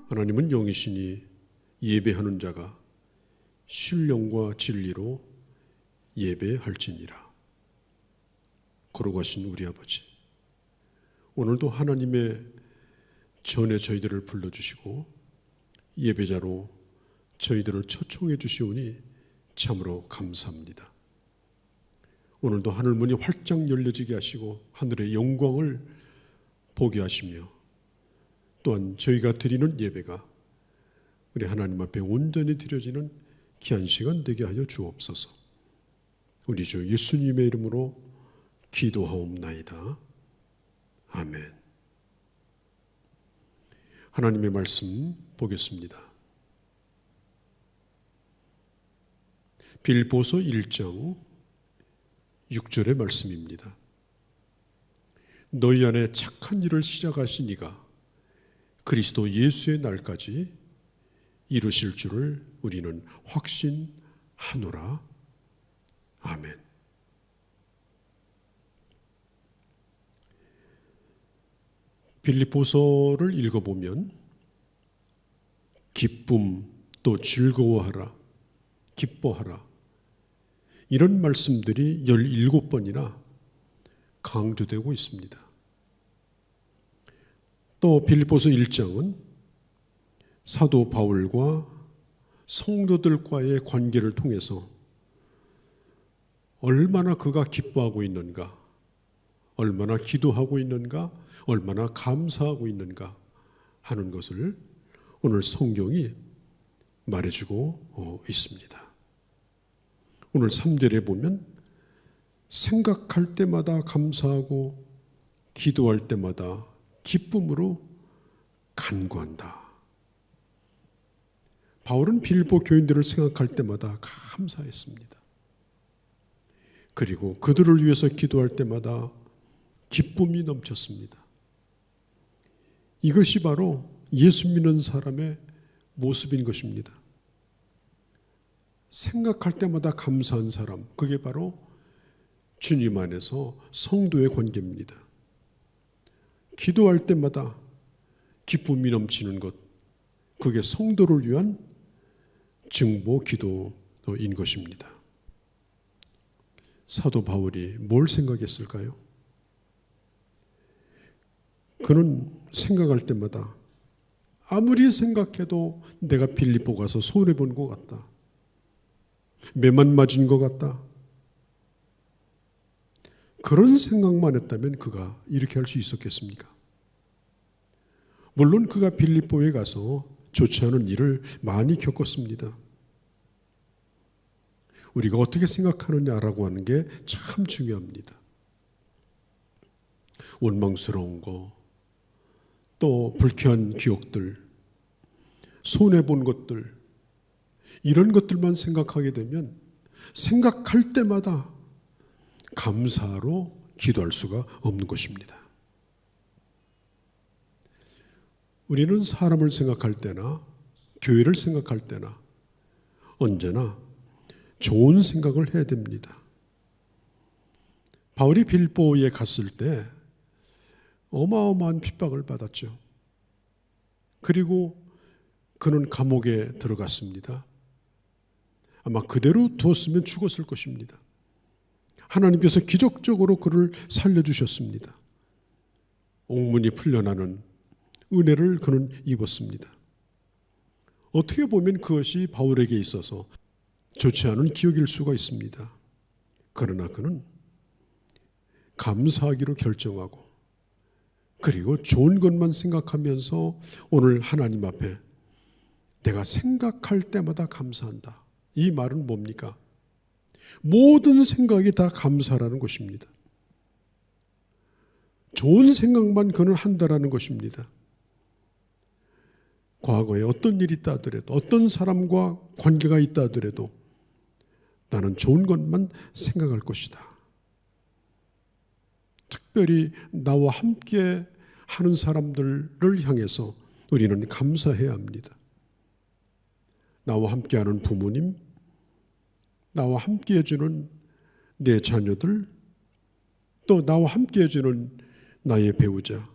하나님은 영이시니 예배하는 자가 신령과 진리로 예배할지니라. 걸어가신 우리 아버지, 오늘도 하나님의 전에 저희들을 불러주시고 예배자로 저희들을 초청해 주시오니 참으로 감사합니다. 오늘도 하늘문이 활짝 열려지게 하시고 하늘의 영광을 보게 하시며 또한 저희가 드리는 예배가 우리 하나님 앞에 온전히 드려지는 귀한 시간 되게 하여 주옵소서. 우리 주 예수님의 이름으로 기도하옵나이다. 아멘. 하나님의 말씀 보겠습니다. 빌보서 1장 6절의 말씀입니다. 너희 안에 착한 일을 시작하신 이가 그리스도 예수의 날까지 이루실 줄을 우리는 확신하노라. 아멘. 빌립보서를 읽어보면 기쁨, 또 즐거워하라, 기뻐하라, 이런 말씀들이 17번이나 강조되고 있습니다. 또 빌립보서 1장은 사도 바울과 성도들과의 관계를 통해서 얼마나 그가 기뻐하고 있는가, 얼마나 기도하고 있는가, 얼마나 감사하고 있는가 하는 것을 오늘 성경이 말해주고 있습니다. 오늘 3절에 보면 생각할 때마다 감사하고 기도할 때마다 기쁨으로 간구한다. 바울은 빌립보 교인들을 생각할 때마다 감사했습니다. 그리고 그들을 위해서 기도할 때마다 기쁨이 넘쳤습니다. 이것이 바로 예수 믿는 사람의 모습인 것입니다. 생각할 때마다 감사한 사람, 그게 바로 주님 안에서 성도의 관계입니다. 기도할 때마다 기쁨이 넘치는 것, 그게 성도를 위한 증보 기도인 것입니다. 사도 바울이 뭘 생각했을까요? 그는 생각할 때마다 아무리 생각해도 내가 빌립보 가서 손해본 것 같다, 매만 맞은 것 같다, 그런 생각만 했다면 그가 이렇게 할 수 있었겠습니까? 물론 그가 빌립보에 가서 좋지 않은 일을 많이 겪었습니다. 우리가 어떻게 생각하느냐라고 하는 게 참 중요합니다. 원망스러운 거, 또 불쾌한 기억들, 손해본 것들, 이런 것들만 생각하게 되면 생각할 때마다 감사로 기도할 수가 없는 것입니다. 우리는 사람을 생각할 때나 교회를 생각할 때나 언제나 좋은 생각을 해야 됩니다. 바울이 빌립보에 갔을 때 어마어마한 핍박을 받았죠. 그리고 그는 감옥에 들어갔습니다. 아마 그대로 두었으면 죽었을 것입니다. 하나님께서 기적적으로 그를 살려주셨습니다. 옥문이 풀려나는 은혜를 그는 입었습니다. 어떻게 보면 그것이 바울에게 있어서 좋지 않은 기억일 수가 있습니다. 그러나 그는 감사하기로 결정하고 그리고 좋은 것만 생각하면서 오늘 하나님 앞에 내가 생각할 때마다 감사한다. 이 말은 뭡니까? 모든 생각이 다 감사라는 것입니다. 좋은 생각만 그는 한다라는 것입니다. 과거에 어떤 일이 있다 하더라도, 어떤 사람과 관계가 있다 하더라도 나는 좋은 것만 생각할 것이다. 특별히 나와 함께 하는 사람들을 향해서 우리는 감사해야 합니다. 나와 함께하는 부모님, 나와 함께 해주는 내 자녀들, 또 나와 함께 해주는 나의 배우자,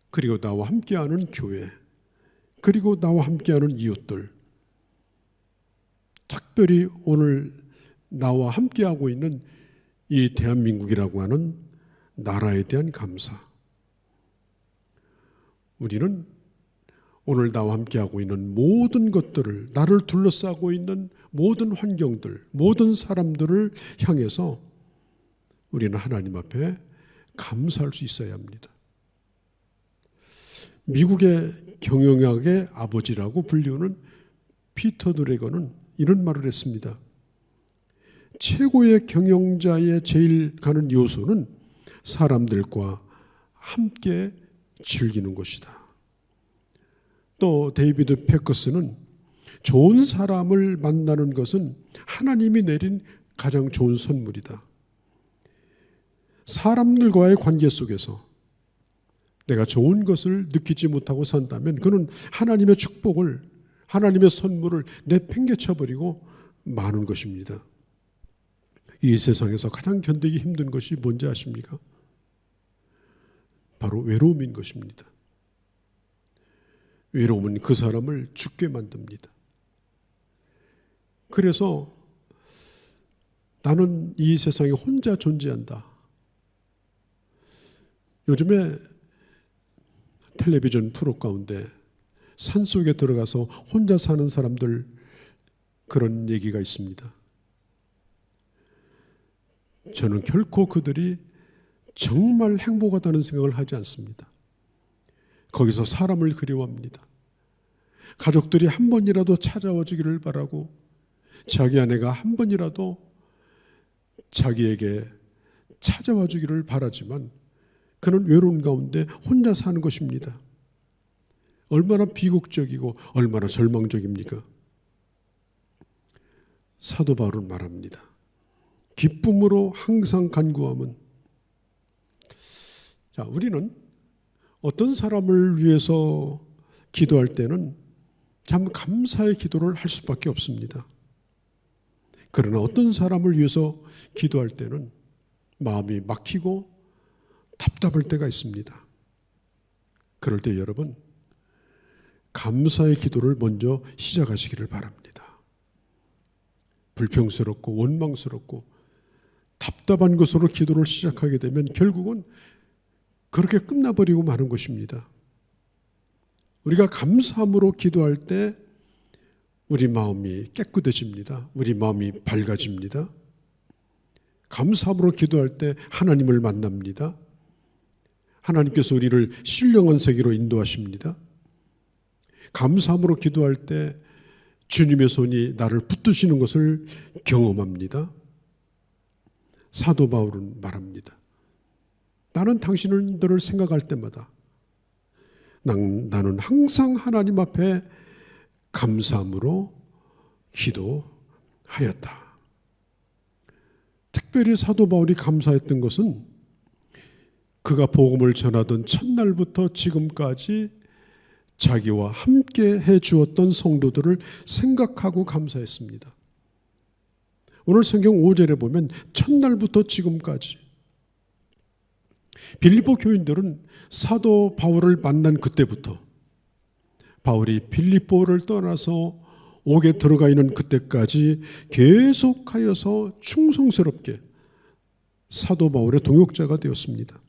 그리고 나와 함께하는 교회, 그리고 나와 함께하는 이웃들, 특별히 오늘 나와 함께하고 있는 이 대한민국이라고 하는 나라에 대한 감사. 우리는 오늘 나와 함께하고 있는 모든 것들을, 나를 둘러싸고 있는 모든 환경들, 모든 사람들을 향해서 우리는 하나님 앞에 감사할 수 있어야 합니다. 미국의 경영학의 아버지라고 불리우는 피터 드래거는 이런 말을 했습니다. 최고의 경영자의 제일 가는 요소는 사람들과 함께 즐기는 것이다. 또 데이비드 패커스는 좋은 사람을 만나는 것은 하나님이 내린 가장 좋은 선물이다. 사람들과의 관계 속에서 내가 좋은 것을 느끼지 못하고 산다면 그는 하나님의 축복을, 하나님의 선물을 내팽개쳐버리고 마는 것입니다. 이 세상에서 가장 견디기 힘든 것이 뭔지 아십니까? 바로 외로움인 것입니다. 외로움은 그 사람을 죽게 만듭니다. 그래서 나는 이 세상에 혼자 존재한다. 요즘에 텔레비전 프로 가운데 산속에 들어가서 혼자 사는 사람들 그런 얘기가 있습니다. 저는 결코 그들이 정말 행복하다는 생각을 하지 않습니다. 거기서 사람을 그리워합니다. 가족들이 한 번이라도 찾아와 주기를 바라고 자기 아내가 한 번이라도 자기에게 찾아와 주기를 바라지만 그는 외로운 가운데 혼자 사는 것입니다. 얼마나 비극적이고 얼마나 절망적입니까? 사도 바울은 말합니다. 기쁨으로 항상 간구함은. 자, 우리는 어떤 사람을 위해서 기도할 때는 참 감사의 기도를 할 수밖에 없습니다. 그러나 어떤 사람을 위해서 기도할 때는 마음이 막히고 답답할 때가 있습니다. 그럴 때 여러분, 감사의 기도를 먼저 시작하시기를 바랍니다. 불평스럽고 원망스럽고 답답한 것으로 기도를 시작하게 되면 결국은 그렇게 끝나버리고 마는 것입니다. 우리가 감사함으로 기도할 때 우리 마음이 깨끗해집니다. 우리 마음이 밝아집니다. 감사함으로 기도할 때 하나님을 만납니다. 하나님께서 우리를 신령한 세계로 인도하십니다. 감사함으로 기도할 때 주님의 손이 나를 붙드시는 것을 경험합니다. 사도 바울은 말합니다. 나는 당신들을 생각할 때마다 나는 항상 하나님 앞에 감사함으로 기도하였다. 특별히 사도 바울이 감사했던 것은 그가 복음을 전하던 첫날부터 지금까지 자기와 함께 해주었던 성도들을 생각하고 감사했습니다. 오늘 성경 5절에 보면 첫날부터 지금까지 빌립보 교인들은 사도 바울을 만난 그때부터 바울이 빌립보를 떠나서 옥에 들어가 있는 그때까지 계속하여서 충성스럽게 사도 바울의 동역자가 되었습니다.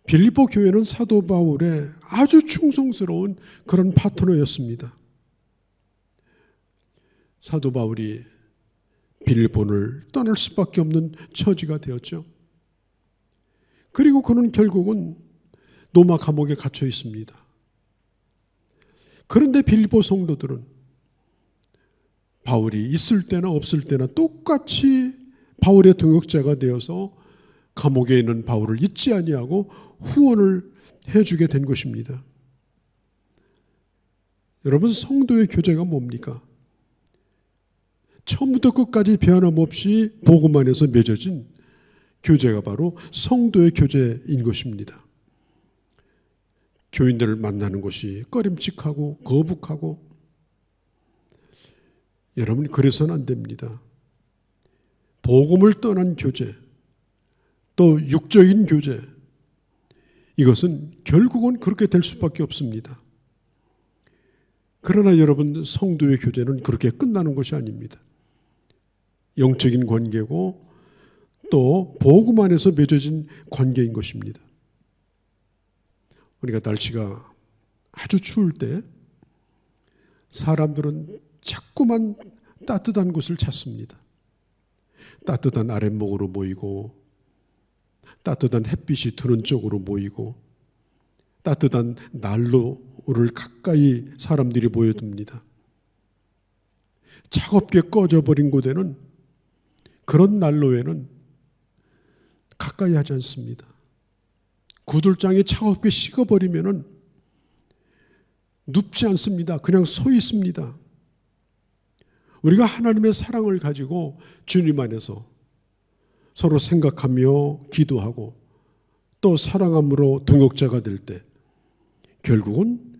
빌립보 교회는 사도 바울의 아주 충성스러운 그런 파트너였습니다. 사도 바울이 빌립보를 떠날 수밖에 없는 처지가 되었죠. 그리고 그는 결국은 로마 감옥에 갇혀 있습니다. 그런데 빌립보 성도들은 바울이 있을 때나 없을 때나 똑같이 바울의 동역자가 되어서 감옥에 있는 바울을 잊지 아니하고 후원을 해주게 된 것입니다. 여러분, 성도의 교제가 뭡니까? 처음부터 끝까지 변함없이 복음 안에서 맺어진 교제가 바로 성도의 교제인 것입니다. 교인들을 만나는 것이 꺼림칙하고 거북하고, 여러분 그래서는 안 됩니다. 복음을 떠난 교제, 또 육적인 교제, 이것은 결국은 그렇게 될 수밖에 없습니다. 그러나 여러분, 성도의 교제는 그렇게 끝나는 것이 아닙니다. 영적인 관계고 또 복음 안에서 맺어진 관계인 것입니다. 우리가 날씨가 아주 추울 때 사람들은 자꾸만 따뜻한 곳을 찾습니다. 따뜻한 아랫목으로 모이고, 따뜻한 햇빛이 드는 쪽으로 모이고, 따뜻한 난로를 가까이 사람들이 모여듭니다. 차갑게 꺼져버린 곳에는, 그런 난로에는 가까이 하지 않습니다. 구들장이 차갑게 식어버리면은 눕지 않습니다. 그냥 서 있습니다. 우리가 하나님의 사랑을 가지고 주님 안에서 서로 생각하며 기도하고 또 사랑함으로 동역자가 될 때 결국은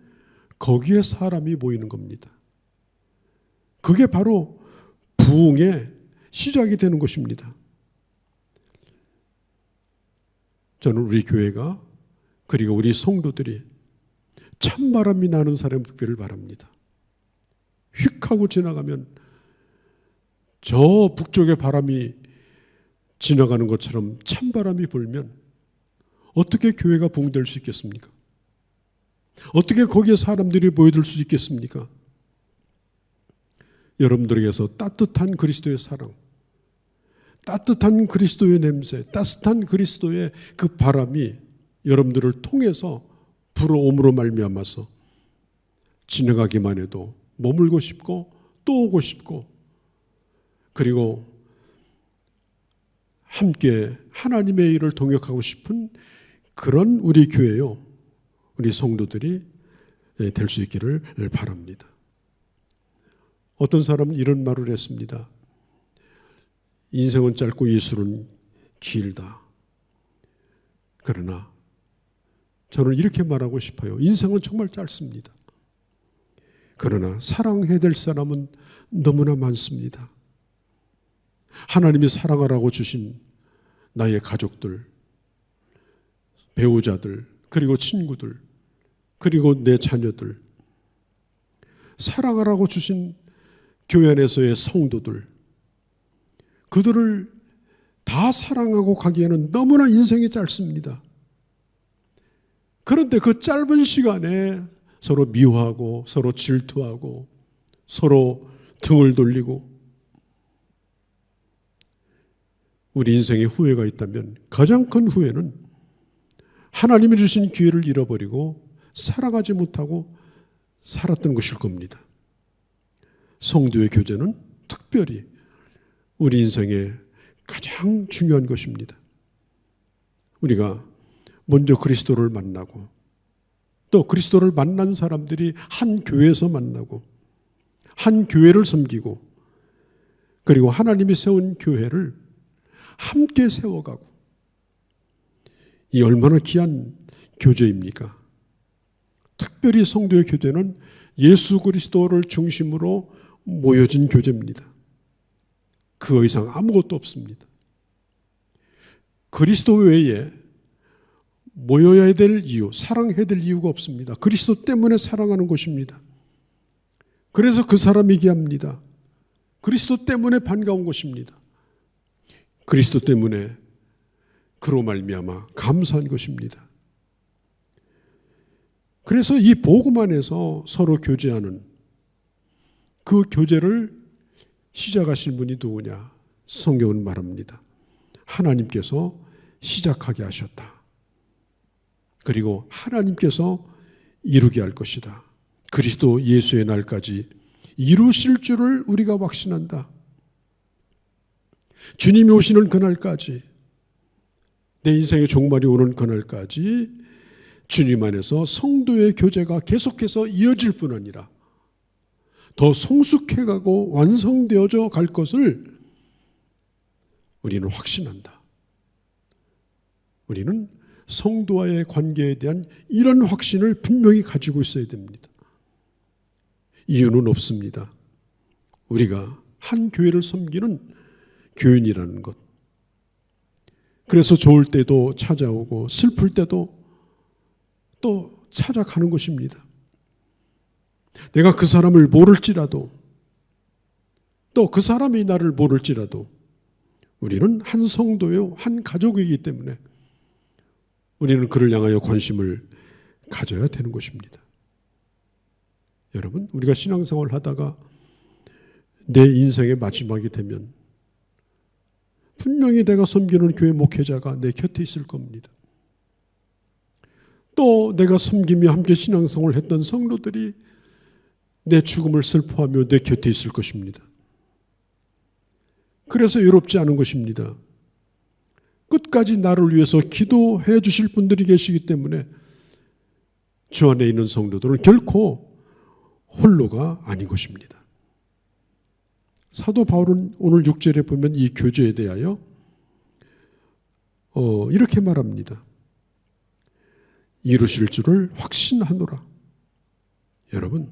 거기에 사람이 모이는 겁니다. 그게 바로 부흥의 시작이 되는 것입니다. 저는 우리 교회가, 그리고 우리 성도들이 찬바람이 나는 사람이 되기를 바랍니다. 휙 하고 지나가면 저 북쪽의 바람이 지나가는 것처럼 찬바람이 불면 어떻게 교회가 부흥될 수 있겠습니까? 어떻게 거기에 사람들이 모여들 수 있겠습니까? 여러분들에게서 따뜻한 그리스도의 사랑, 따뜻한 그리스도의 냄새, 따뜻한 그리스도의 그 바람이 여러분들을 통해서 불어옴으로 말미암아서 지나가기만 해도 머물고 싶고 또 오고 싶고, 그리고 함께 하나님의 일을 동역하고 싶은 그런 우리 교회요, 우리 성도들이 될 수 있기를 바랍니다. 어떤 사람은 이런 말을 했습니다. 인생은 짧고 예술은 길다. 그러나 저는 이렇게 말하고 싶어요. 인생은 정말 짧습니다. 그러나 사랑해야 될 사람은 너무나 많습니다. 하나님이 사랑하라고 주신 나의 가족들, 배우자들, 그리고 친구들, 그리고 내 자녀들, 사랑하라고 주신 교회 안에서의 성도들, 그들을 다 사랑하고 가기에는 너무나 인생이 짧습니다. 그런데 그 짧은 시간에 서로 미워하고 서로 질투하고 서로 등을 돌리고, 우리 인생에 후회가 있다면 가장 큰 후회는 하나님이 주신 기회를 잃어버리고 사랑하지 못하고 살았던 것일 겁니다. 성도의 교제는 특별히 우리 인생에 가장 중요한 것입니다. 우리가 먼저 그리스도를 만나고 또 그리스도를 만난 사람들이 한 교회에서 만나고 한 교회를 섬기고, 그리고 하나님이 세운 교회를 함께 세워가고, 이 얼마나 귀한 교제입니까? 특별히 성도의 교제는 예수 그리스도를 중심으로 모여진 교제입니다. 그 이상 아무것도 없습니다. 그리스도 외에 모여야 될 이유, 사랑해야 될 이유가 없습니다. 그리스도 때문에 사랑하는 것입니다. 그래서 그 사람이 귀합니다. 그리스도 때문에 반가운 것입니다. 그리스도 때문에 그로 말미암아 감사한 것입니다. 그래서 이 복음 안에서 서로 교제하는 그 교제를 시작하신 분이 누구냐? 성경은 말합니다. 하나님께서 시작하게 하셨다. 그리고 하나님께서 이루게 할 것이다. 그리스도 예수의 날까지 이루실 줄을 우리가 확신한다. 주님이 오시는 그날까지, 내 인생의 종말이 오는 그날까지 주님 안에서 성도의 교제가 계속해서 이어질 뿐 아니라 더 성숙해가고 완성되어져 갈 것을 우리는 확신한다. 우리는 성도와의 관계에 대한 이런 확신을 분명히 가지고 있어야 됩니다. 이유는 없습니다. 우리가 한 교회를 섬기는 교인이라는 것. 그래서 좋을 때도 찾아오고 슬플 때도 또 찾아가는 것입니다. 내가 그 사람을 모를지라도 또 그 사람이 나를 모를지라도 우리는 한 성도요, 한 가족이기 때문에 우리는 그를 향하여 관심을 가져야 되는 것입니다. 여러분, 우리가 신앙생활을 하다가 내 인생의 마지막이 되면 분명히 내가 섬기는 교회 목회자가 내 곁에 있을 겁니다. 또 내가 섬기며 함께 신앙생활을 했던 성도들이 내 죽음을 슬퍼하며 내 곁에 있을 것입니다. 그래서 외롭지 않은 것입니다. 끝까지 나를 위해서 기도해 주실 분들이 계시기 때문에 주 안에 있는 성도들은 결코 홀로가 아닌 것입니다. 사도 바울은 오늘 6절에 보면 이 교제에 대하여 이렇게 말합니다. 이루실 줄을 확신하노라. 여러분,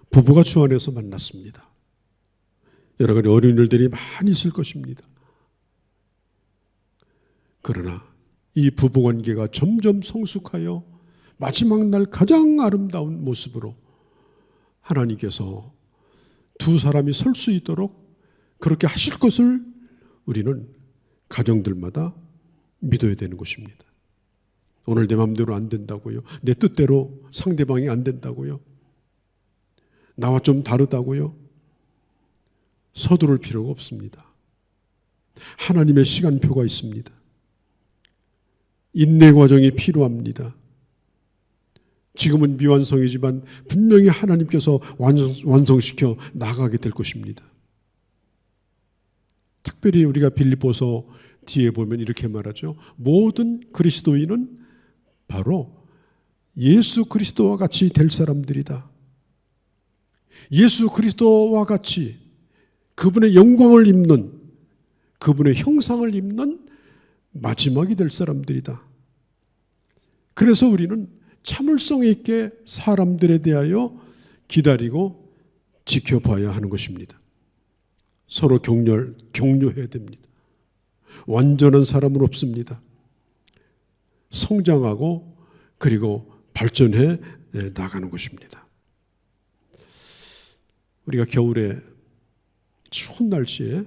부부가 주 안에서 만났습니다. 여러 가지 어려운 일들이 많이 있을 것입니다. 그러나 이 부부관계가 점점 성숙하여 마지막 날 가장 아름다운 모습으로 하나님께서 두 사람이 설 수 있도록 그렇게 하실 것을 우리는 가정들마다 믿어야 되는 것입니다. 오늘 내 마음대로 안 된다고요? 내 뜻대로 상대방이 안 된다고요? 나와 좀 다르다고요? 서두를 필요가 없습니다. 하나님의 시간표가 있습니다. 인내 과정이 필요합니다. 지금은 미완성이지만 분명히 하나님께서 완성시켜 나가게 될 것입니다. 특별히 우리가 빌립보서 뒤에 보면 이렇게 말하죠. 모든 그리스도인은 바로 예수 그리스도와 같이 될 사람들이다. 예수 그리스도와 같이 그분의 영광을 입는, 그분의 형상을 입는 마지막이 될 사람들이다. 그래서 우리는 참을성 있게 사람들에 대하여 기다리고 지켜봐야 하는 것입니다. 서로 격려해야 됩니다. 완전한 사람은 없습니다. 성장하고 그리고 발전해 나가는 것입니다. 우리가 겨울에 추운 날씨에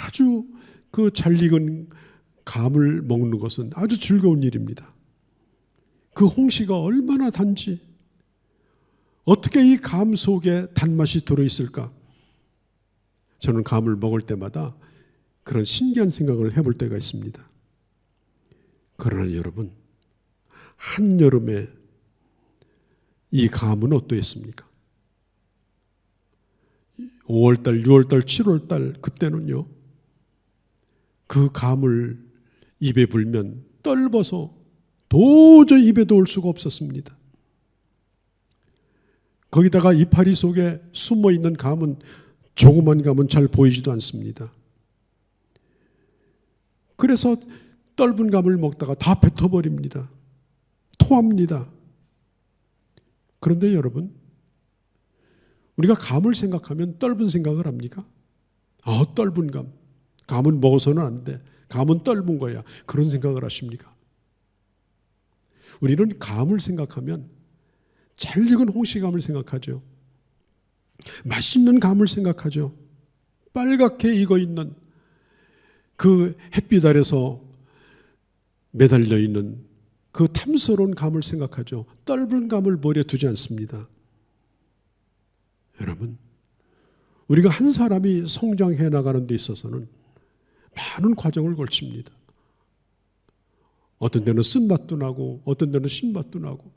아주 그 잘 익은 감을 먹는 것은 아주 즐거운 일입니다. 그 홍시가 얼마나 단지, 어떻게 이 감 속에 단맛이 들어있을까? 저는 감을 먹을 때마다 그런 신기한 생각을 해볼 때가 있습니다. 그러나 여러분, 한여름에 이 감은 어떠했습니까? 5월달, 6월달, 7월달 그때는요, 그 감을 입에 불면 떨어서 도저히 입에 넣을 수가 없었습니다. 거기다가 이파리 속에 숨어있는 감은, 조그만 감은 잘 보이지도 않습니다. 그래서 떫은 감을 먹다가 다 뱉어버립니다. 토합니다. 그런데 여러분, 우리가 감을 생각하면 떫은 생각을 합니까? 떫은 감. 감은 먹어서는 안 돼. 감은 떫은 거야. 그런 생각을 하십니까? 우리는 감을 생각하면 잘 익은 홍시감을 생각하죠. 맛있는 감을 생각하죠. 빨갛게 익어있는 그 햇빛 아래서 매달려 있는 그 탐스러운 감을 생각하죠. 떫은 감을 머리에 두지 않습니다. 여러분, 우리가 한 사람이 성장해 나가는 데 있어서는 많은 과정을 걸칩니다. 어떤 데는 쓴맛도 나고, 어떤 데는 신맛도 나고,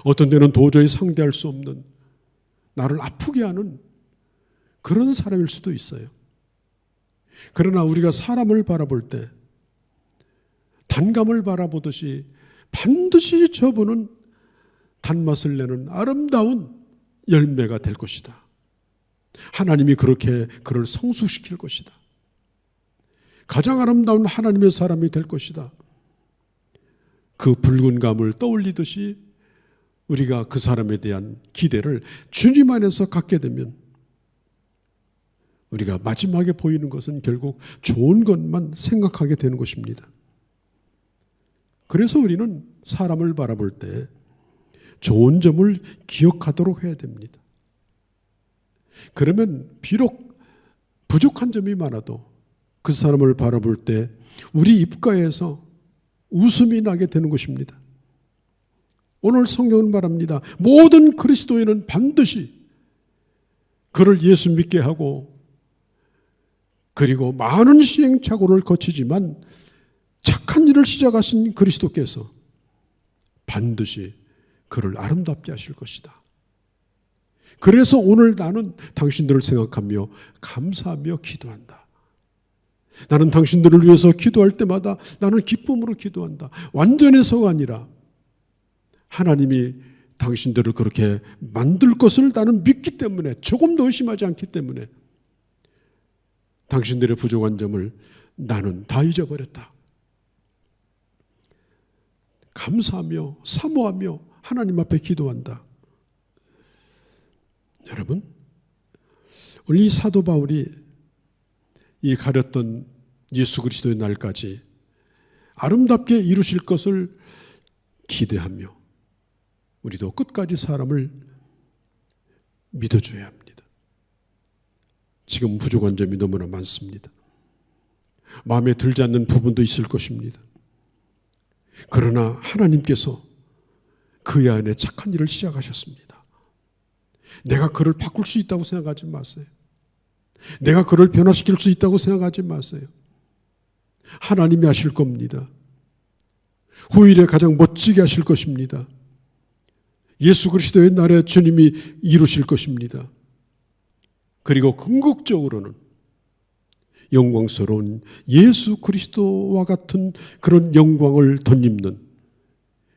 어떤 데는 도저히 상대할 수 없는, 나를 아프게 하는 그런 사람일 수도 있어요. 그러나 우리가 사람을 바라볼 때 단감을 바라보듯이 반드시 저분은 단맛을 내는 아름다운 열매가 될 것이다. 하나님이 그렇게 그를 성숙시킬 것이다. 가장 아름다운 하나님의 사람이 될 것이다. 그 붉은 감을 떠올리듯이 우리가 그 사람에 대한 기대를 주님 안에서 갖게 되면 우리가 마지막에 보이는 것은 결국 좋은 것만 생각하게 되는 것입니다. 그래서 우리는 사람을 바라볼 때 좋은 점을 기억하도록 해야 됩니다. 그러면 비록 부족한 점이 많아도 그 사람을 바라볼 때 우리 입가에서 웃음이 나게 되는 것입니다. 오늘 성경은 말합니다. 모든 그리스도인은 반드시 그를 예수 믿게 하고 그리고 많은 시행착오를 거치지만 착한 일을 시작하신 그리스도께서 반드시 그를 아름답게 하실 것이다. 그래서 오늘 나는 당신들을 생각하며 감사하며 기도한다. 나는 당신들을 위해서 기도할 때마다 나는 기쁨으로 기도한다. 완전해서가 아니라 하나님이 당신들을 그렇게 만들 것을 나는 믿기 때문에, 조금도 의심하지 않기 때문에 당신들의 부족한 점을 나는 다 잊어버렸다. 감사하며 사모하며 하나님 앞에 기도한다. 여러분, 오늘 이 사도 바울이 이 가렸던 예수 그리스도의 날까지 아름답게 이루실 것을 기대하며 우리도 끝까지 사람을 믿어줘야 합니다. 지금 부족한 점이 너무나 많습니다. 마음에 들지 않는 부분도 있을 것입니다. 그러나 하나님께서 그의 안에 착한 일을 시작하셨습니다. 내가 그를 바꿀 수 있다고 생각하지 마세요. 내가 그를 변화시킬 수 있다고 생각하지 마세요. 하나님이 하실 겁니다. 후일에 가장 멋지게 하실 것입니다. 예수 그리스도의 날에 주님이 이루실 것입니다. 그리고 궁극적으로는 영광스러운 예수 그리스도와 같은 그런 영광을 덧입는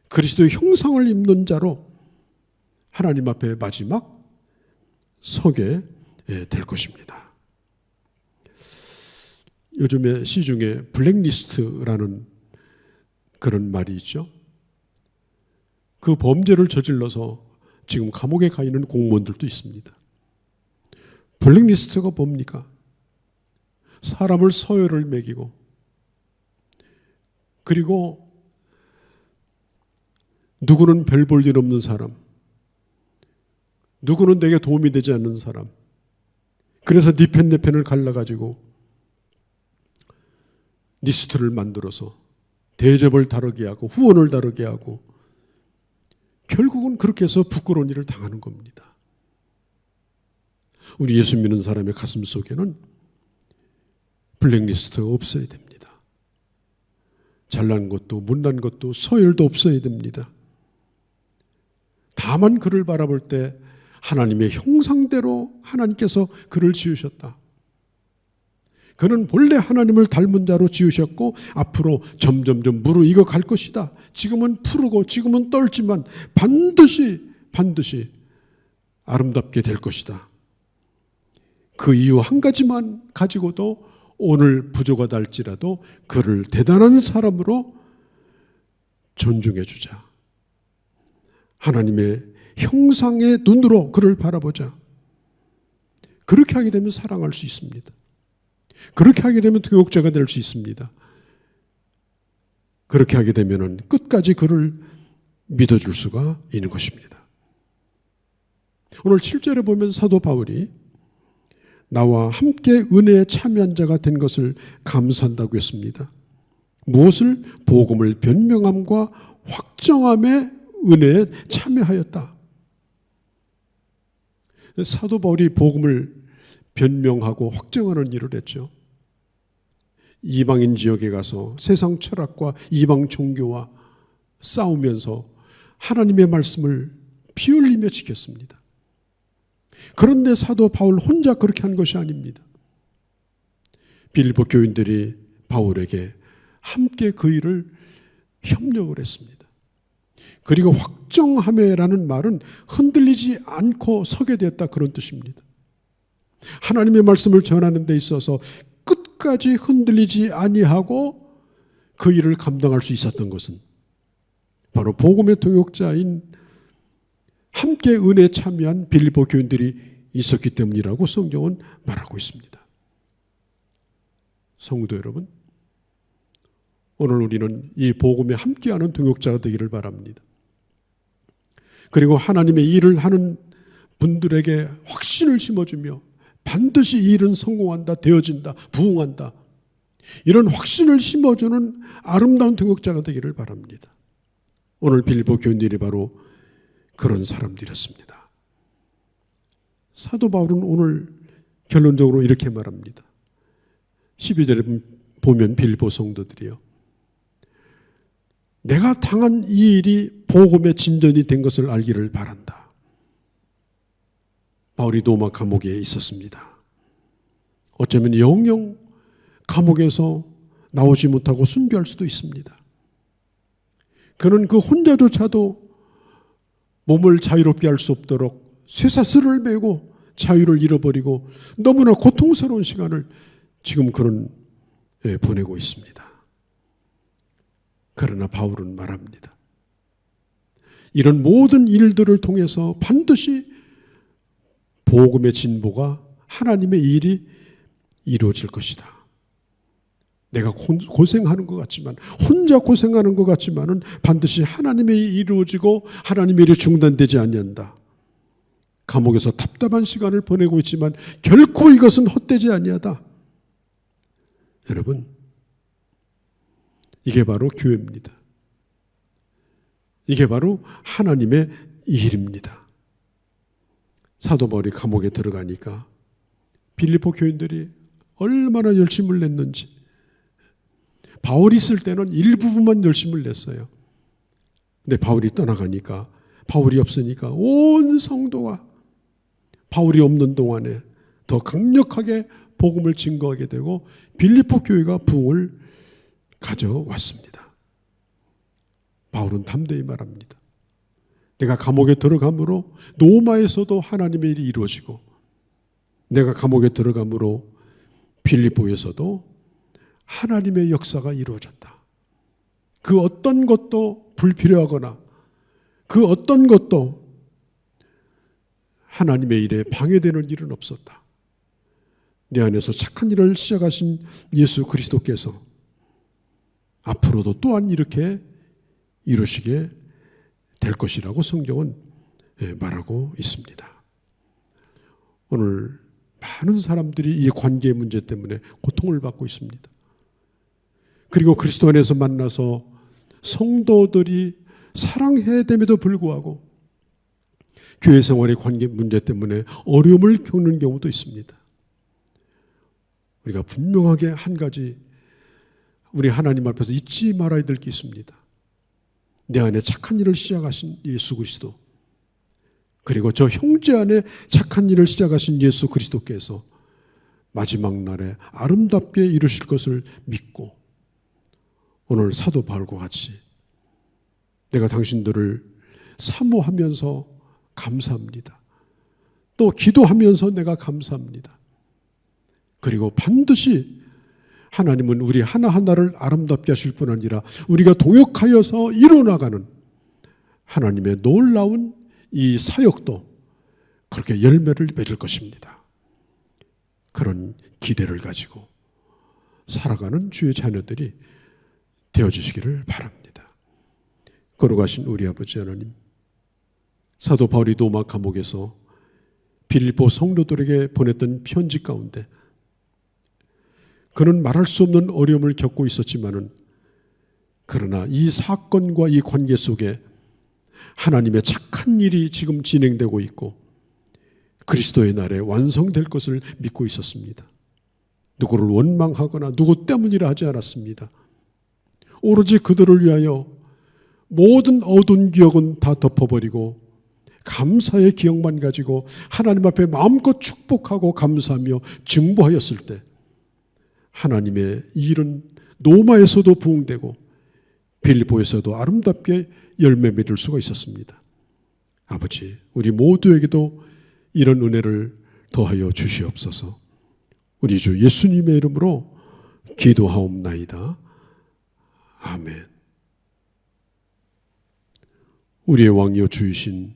그리스도의 형상을 입는 자로 하나님 앞에 마지막 서게 될 것입니다. 요즘에 시중에 블랙리스트라는 그런 말이 있죠. 그 범죄를 저질러서 지금 감옥에 가 있는 공무원들도 있습니다. 블랙리스트가 뭡니까? 사람을 서열을 매기고 그리고 누구는 별 볼 일 없는 사람, 누구는 내게 도움이 되지 않는 사람, 그래서 네 편 내 편을 갈라가지고 리스트를 만들어서 대접을 다르게 하고 후원을 다르게 하고 결국은 그렇게 해서 부끄러운 일을 당하는 겁니다. 우리 예수 믿는 사람의 가슴 속에는 블랙리스트가 없어야 됩니다. 잘난 것도 못난 것도 서열도 없어야 됩니다. 다만 그를 바라볼 때 하나님의 형상대로 하나님께서 그를 지으셨다. 그는 본래 하나님을 닮은 자로 지으셨고 앞으로 점점점 무르익어 갈 것이다. 지금은 푸르고 지금은 떨지만 반드시 아름답게 될 것이다. 그 이유 한 가지만 가지고도 오늘 부족하다 할지라도 그를 대단한 사람으로 존중해 주자. 하나님의 형상의 눈으로 그를 바라보자. 그렇게 하게 되면 사랑할 수 있습니다. 그렇게 하게 되면 교육자가 될 수 있습니다. 그렇게 하게 되면 끝까지 그를 믿어줄 수가 있는 것입니다. 오늘 7절에 보면 사도 바울이 나와 함께 은혜에 참여한 자가 된 것을 감사한다고 했습니다. 무엇을? 복음을 변명함과 확정함의 은혜에 참여하였다. 사도 바울이 복음을 변명하고 확정하는 일을 했죠. 이방인 지역에 가서 세상 철학과 이방 종교와 싸우면서 하나님의 말씀을 피 흘리며 지켰습니다. 그런데 사도 바울 혼자 그렇게 한 것이 아닙니다. 빌립보 교인들이 바울에게 함께 그 일을 협력을 했습니다. 그리고 확정함에라는 말은 흔들리지 않고 서게 되었다, 그런 뜻입니다. 하나님의 말씀을 전하는 데 있어서 끝까지 흔들리지 아니하고 그 일을 감당할 수 있었던 것은 바로 복음의 동역자인 함께 은혜에 참여한 빌립보 교인들이 있었기 때문이라고 성경은 말하고 있습니다. 성도 여러분, 오늘 우리는 이 복음에 함께하는 동역자가 되기를 바랍니다. 그리고 하나님의 일을 하는 분들에게 확신을 심어주며 반드시 이 일은 성공한다, 되어진다, 부흥한다, 이런 확신을 심어주는 아름다운 동역자가 되기를 바랍니다. 오늘 빌립보 교인들이 바로 그런 사람들이었습니다. 사도 바울은 오늘 결론적으로 이렇게 말합니다. 12절에 보면 빌립보 성도들이요, 내가 당한 이 일이 복음의 진전이 된 것을 알기를 바란다. 바울이 로마 감옥에 있었습니다. 어쩌면 영영 감옥에서 나오지 못하고 순교할 수도 있습니다. 그는 그 혼자조차도 몸을 자유롭게 할 수 없도록 쇠사슬을 메고 자유를 잃어버리고 너무나 고통스러운 시간을 지금 그는 보내고 있습니다. 그러나 바울은 말합니다. 이런 모든 일들을 통해서 반드시 복음의 진보가, 하나님의 일이 이루어질 것이다. 내가 고생하는 것 같지만, 혼자 고생하는 것 같지만은 반드시 하나님의 일이 이루어지고 하나님의 일이 중단되지 아니한다. 감옥에서 답답한 시간을 보내고 있지만 결코 이것은 헛되지 아니하다. 여러분, 이게 바로 교회입니다. 이게 바로 하나님의 일입니다. 사도 바울이 감옥에 들어가니까 빌립보 교인들이 얼마나 열심을 냈는지, 바울이 있을 때는 일부분만 열심을 냈어요. 근데 바울이 떠나가니까, 바울이 없으니까 온 성도가 바울이 없는 동안에 더 강력하게 복음을 증거하게 되고 빌립보 교회가 부흥을 가져왔습니다. 바울은 담대히 말합니다. 내가 감옥에 들어감으로 로마에서도 하나님의 일이 이루어지고, 내가 감옥에 들어감으로 빌립보에서도 하나님의 역사가 이루어졌다. 그 어떤 것도 불필요하거나 그 어떤 것도 하나님의 일에 방해되는 일은 없었다. 내 안에서 착한 일을 시작하신 예수 그리스도께서 앞으로도 또한 이렇게 이루시게 될 것이라고 성경은 말하고 있습니다. 오늘 많은 사람들이 이 관계의 문제 때문에 고통을 받고 있습니다. 그리고 그리스도 안에서 만나서 성도들이 사랑해야 됨에도 불구하고 교회 생활의 관계 문제 때문에 어려움을 겪는 경우도 있습니다. 우리가 분명하게 한 가지 우리 하나님 앞에서 잊지 말아야 될 게 있습니다. 내 안에 착한 일을 시작하신 예수 그리스도, 그리고 저 형제 안에 착한 일을 시작하신 예수 그리스도께서 마지막 날에 아름답게 이루실 것을 믿고, 오늘 사도 바울과 같이 내가 당신들을 사모하면서 감사합니다. 또 기도하면서 내가 감사합니다. 그리고 반드시 하나님은 우리 하나하나를 아름답게 하실 뿐 아니라 우리가 동역하여서 이루어나가는 하나님의 놀라운 이 사역도 그렇게 열매를 맺을 것입니다. 그런 기대를 가지고 살아가는 주의 자녀들이 되어주시기를 바랍니다. 걸어가신 우리 아버지 하나님, 사도 바울이 로마 감옥에서 빌립보 성도들에게 보냈던 편지 가운데 그는 말할 수 없는 어려움을 겪고 있었지만은, 그러나 이 사건과 이 관계 속에 하나님의 착한 일이 지금 진행되고 있고 그리스도의 날에 완성될 것을 믿고 있었습니다. 누구를 원망하거나 누구 때문이라 하지 않았습니다. 오로지 그들을 위하여 모든 어두운 기억은 다 덮어버리고 감사의 기억만 가지고 하나님 앞에 마음껏 축복하고 감사하며 증보하였을 때 하나님의 일은 로마에서도 부흥되고 빌립보에서도 아름답게 열매 맺을 수가 있었습니다. 아버지, 우리 모두에게도 이런 은혜를 더하여 주시옵소서. 우리 주 예수님의 이름으로 기도하옵나이다. 아멘. 우리의 왕이여 주이신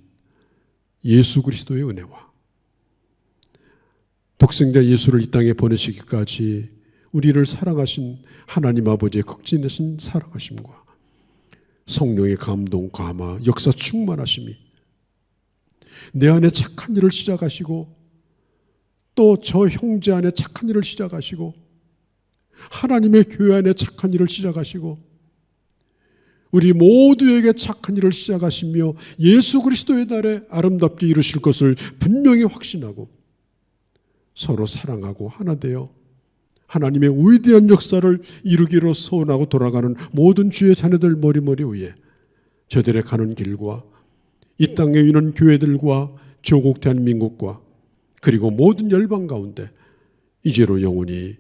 예수 그리스도의 은혜와 독생자 예수를 이 땅에 보내시기까지 우리를 사랑하신 하나님 아버지의 극진하신 사랑하심과 성령의 감동, 감화, 역사 충만하심이 내 안에 착한 일을 시작하시고 또 저 형제 안에 착한 일을 시작하시고 하나님의 교회 안에 착한 일을 시작하시고 우리 모두에게 착한 일을 시작하시며 예수 그리스도의 날에 아름답게 이루실 것을 분명히 확신하고 서로 사랑하고 하나 되어 하나님의 위대한 역사를 이루기로 소원하고 돌아가는 모든 주의 자녀들 머리머리 위에 저들의 가는 길과 이 땅에 있는 교회들과 조국 대한민국과 그리고 모든 열방 가운데 이제로 영원히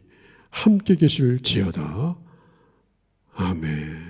함께 계실지어다. 아멘.